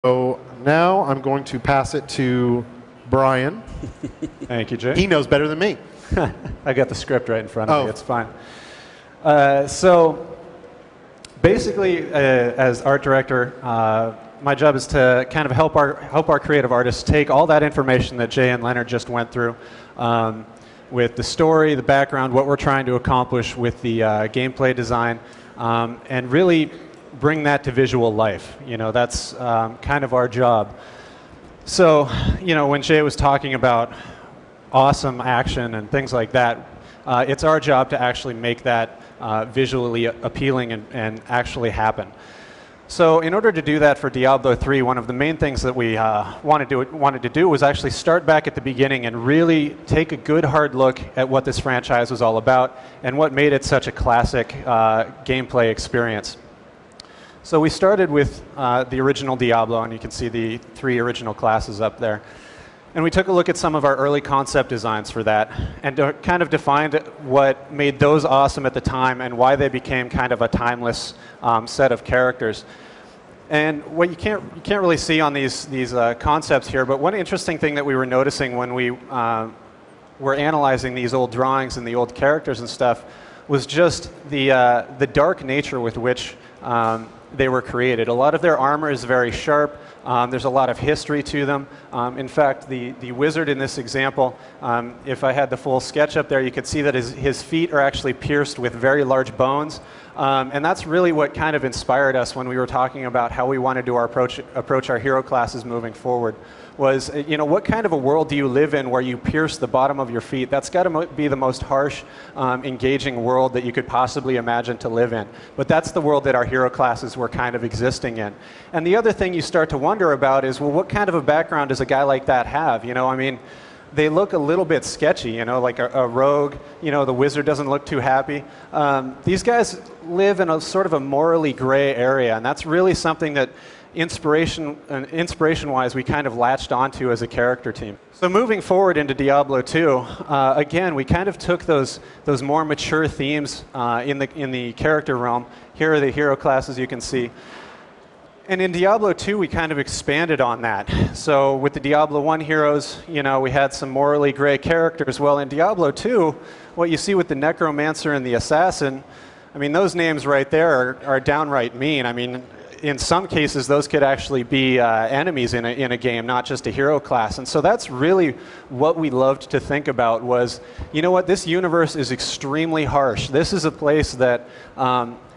So now I'm going to pass it to Brian. Thank you, Jay. He knows better than me. I got the script right in front of me. It's fine. So basically, as art director, my job is to kind of help our creative artists take all that information that Jay and Leonard just went through, with the story, the background, what we're trying to accomplish with the gameplay design, and really bring that to visual life. You know, that's kind of our job. So, you know, when Jay was talking about awesome action and things like that, it's our job to actually make that visually appealing and actually happen. So in order to do that for Diablo III, one of the main things that we wanted to do was actually start back at the beginning and really take a good hard look at what this franchise was all about and what made it such a classic gameplay experience. So we started with the original Diablo, and you can see the 3 original classes up there. And we took a look at some of our early concept designs for that and kind of defined what made those awesome at the time and why they became kind of a timeless set of characters. And what you can't really see on these concepts here, but one interesting thing that we were noticing when we were analyzing these old drawings and the old characters and stuff was just the dark nature with which they were created. A lot of their armor is very sharp. There's a lot of history to them. In fact, the wizard in this example, if I had the full sketch up there, you could see that his feet are actually pierced with very large bones. And that's really what kind of inspired us when we were talking about how we wanted to approach our hero classes moving forward. Was, you know, what kind of a world do you live in where you pierce the bottom of your feet? That's got to be the most harsh, engaging world that you could possibly imagine to live in. But that's the world that our hero classes were kind of existing in. And the other thing you start to wonder about is, well, what kind of a background does a guy like that have? You know, I mean, they look a little bit sketchy, you know, like a rogue. You know, the wizard doesn't look too happy. These guys live in a sort of a morally gray area, and that's really something that inspiration-wise, we kind of latched onto as a character team. So moving forward into Diablo 2, again, we kind of took those more mature themes in the character realm. Here are the hero classes you can see. And in Diablo 2, we kind of expanded on that. So with the Diablo 1 heroes, you know, we had some morally gray characters. Well, in Diablo 2, what you see with the Necromancer and the Assassin, I mean, those names right there are downright mean. I mean, in some cases, those could actually be enemies in a game, not just a hero class. And so that's really what we loved to think about was, you know what, this universe is extremely harsh. This is a place that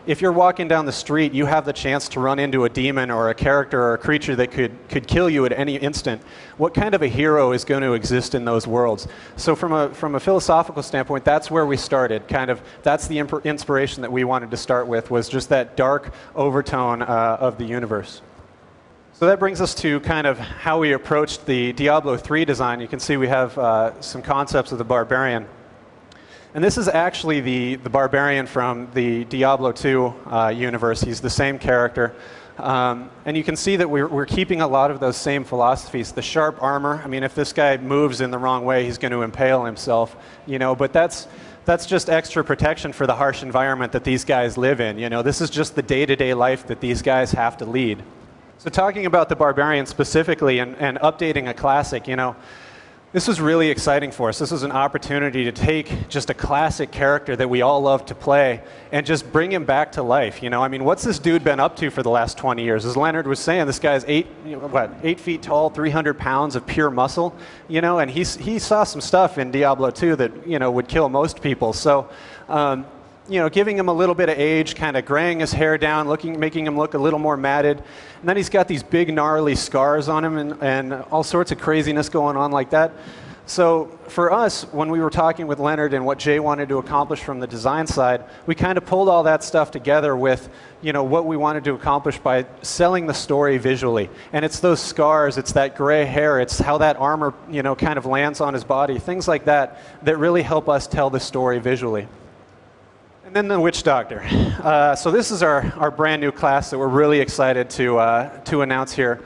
if you're walking down the street, you have the chance to run into a demon or a character or a creature that could kill you at any instant. What kind of a hero is going to exist in those worlds? So from a philosophical standpoint, that's where we started. Kind of, that's the inspiration that we wanted to start with, was just that dark overtone of the universe. So that brings us to kind of how we approached the Diablo III design. You can see we have some concepts of the barbarian. And this is actually the barbarian from the Diablo 2 universe. He's the same character. And you can see that we're keeping a lot of those same philosophies. The sharp armor, I mean, if this guy moves in the wrong way, he's going to impale himself, you know, but that's just extra protection for the harsh environment that these guys live in. You know, this is just the day-to-day life that these guys have to lead. So talking about the barbarian specifically and updating a classic, you know, this was really exciting for us. This was an opportunity to take just a classic character that we all love to play and just bring him back to life. You know, I mean, what's this dude been up to for the last 20 years? As Leonard was saying, this guy's 8 feet tall, 300 pounds of pure muscle, you know, and he saw some stuff in Diablo 2 that, you know, would kill most people. So, you know, giving him a little bit of age, kind of graying his hair down, making him look a little more matted. And then he's got these big gnarly scars on him and all sorts of craziness going on like that. So for us, when we were talking with Leonard and what Jay wanted to accomplish from the design side, we kind of pulled all that stuff together with, you know, what we wanted to accomplish by selling the story visually. And it's those scars, it's that gray hair, it's how that armor, you know, kind of lands on his body, things like that, that really help us tell the story visually. And then the Witch Doctor. So this is our brand new class that we're really excited to announce here.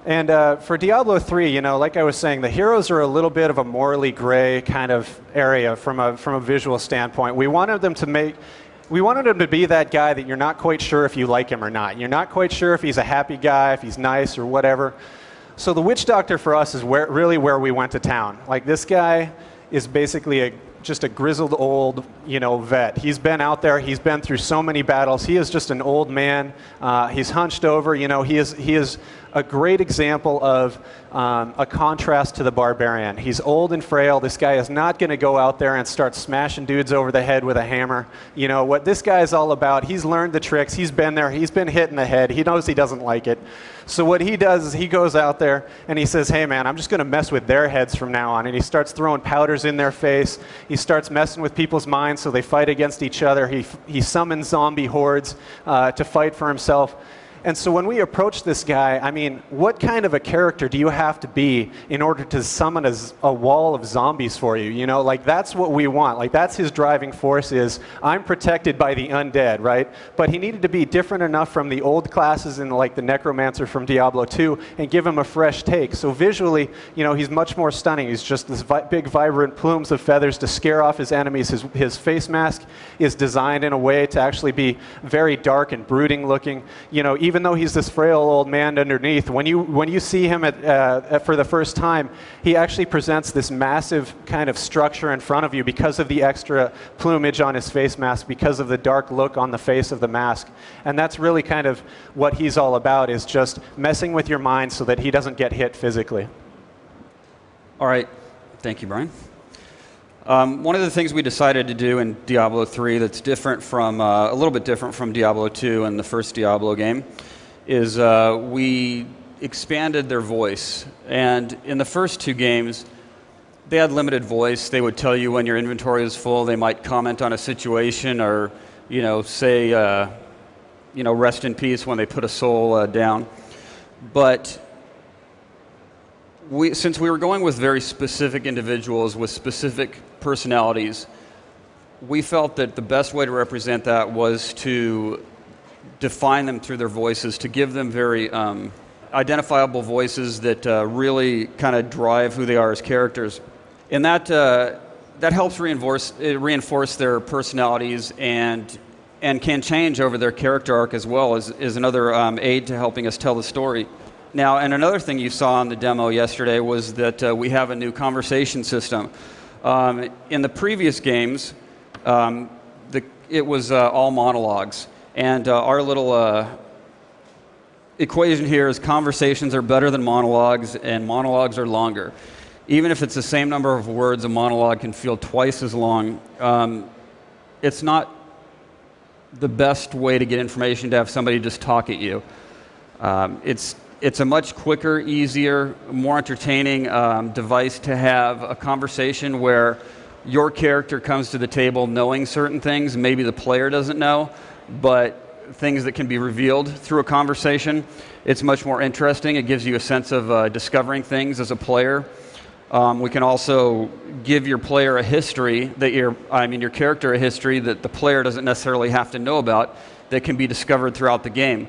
And for Diablo 3, you know, like I was saying, the heroes are a little bit of a morally gray kind of area from a visual standpoint. We wanted them to we wanted him to be that guy that you're not quite sure if you like him or not. You're not quite sure if he's a happy guy, if he's nice or whatever. So the witch doctor for us is really where we went to town. Like, this guy is basically just a grizzled old, vet. He's been out there. He's been through so many battles. He is just an old man. He's hunched over. He is a great example of a contrast to the barbarian. He's old and frail. This guy is not going to go out there and start smashing dudes over the head with a hammer. What this guy is all about, he's learned the tricks. He's been there. He's been hit in the head. He knows he doesn't like it. So what he does is he goes out there and he says, hey man, I'm just going to mess with their heads from now on. And he starts throwing powders in their face. He starts messing with people's minds so they fight against each other. He summons zombie hordes to fight for himself. And so when we approach this guy, I mean, what kind of a character do you have to be in order to summon a wall of zombies for you? Like, that's what we want. Like, that's his driving force is, I'm protected by the undead, right? But he needed to be different enough from the old classes in, like, the Necromancer from Diablo 2 and give him a fresh take. So visually, he's much more stunning. He's just this big, vibrant plumes of feathers to scare off his enemies. His face mask is designed in a way to actually be very dark and brooding looking. Even though he's this frail old man underneath, when you see him for the first time, he actually presents this massive kind of structure in front of you because of the extra plumage on his face mask, because of the dark look on the face of the mask. And that's really kind of what he's all about, is just messing with your mind so that he doesn't get hit physically. All right. Thank you, Brian. One of the things we decided to do in Diablo 3 that's different from, a little bit different from Diablo 2 and the first Diablo game is we expanded their voice. And in the first two games, they had limited voice. They would tell you when your inventory was full. They might comment on a situation or, say, rest in peace when they put a soul down. But since we were going with very specific individuals with specific personalities, we felt that the best way to represent that was to define them through their voices, to give them very identifiable voices that really kind of drive who they are as characters. And that helps reinforce their personalities and can change over their character arc as well, is another aid to helping us tell the story. Now, and another thing you saw in the demo yesterday was that we have a new conversation system. In the previous games, it was all monologues. And our little equation here is conversations are better than monologues, and monologues are longer. Even if it's the same number of words, a monologue can feel twice as long. It's not the best way to get information to have somebody just talk at you. It's a much quicker, easier, more entertaining device to have a conversation where your character comes to the table knowing certain things maybe the player doesn't know, but things that can be revealed through a conversation. It's much more interesting. It gives you a sense of discovering things as a player. We can also give your player a history your character a history that the player doesn't necessarily have to know about, that can be discovered throughout the game.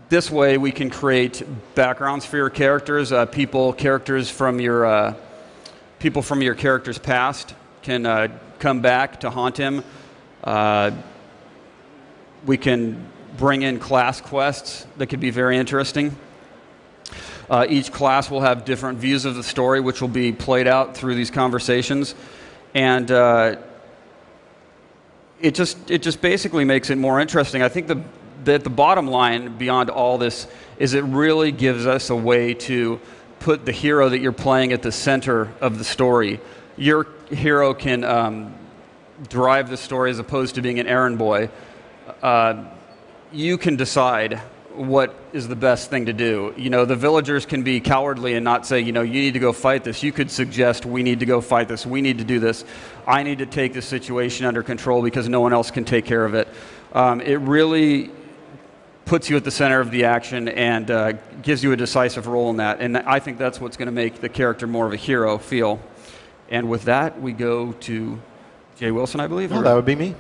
This way, we can create backgrounds for your characters. Characters from your people from your character's past can come back to haunt him. We can bring in class quests that could be very interesting. Each class will have different views of the story, which will be played out through these conversations, and it just basically makes it more interesting. I think that the bottom line beyond all this is it really gives us a way to put the hero that you're playing at the center of the story. Your hero can drive the story as opposed to being an errand boy. You can decide what is the best thing to do. The villagers can be cowardly and not say, you need to go fight this. You could suggest, we need to go fight this. We need to do this. I need to take the situation under control because no one else can take care of it. It really puts you at the center of the action and gives you a decisive role in that. And I think that's what's going to make the character more of a hero feel. And with that, we go to Jay Wilson, I believe. Oh, that would be me.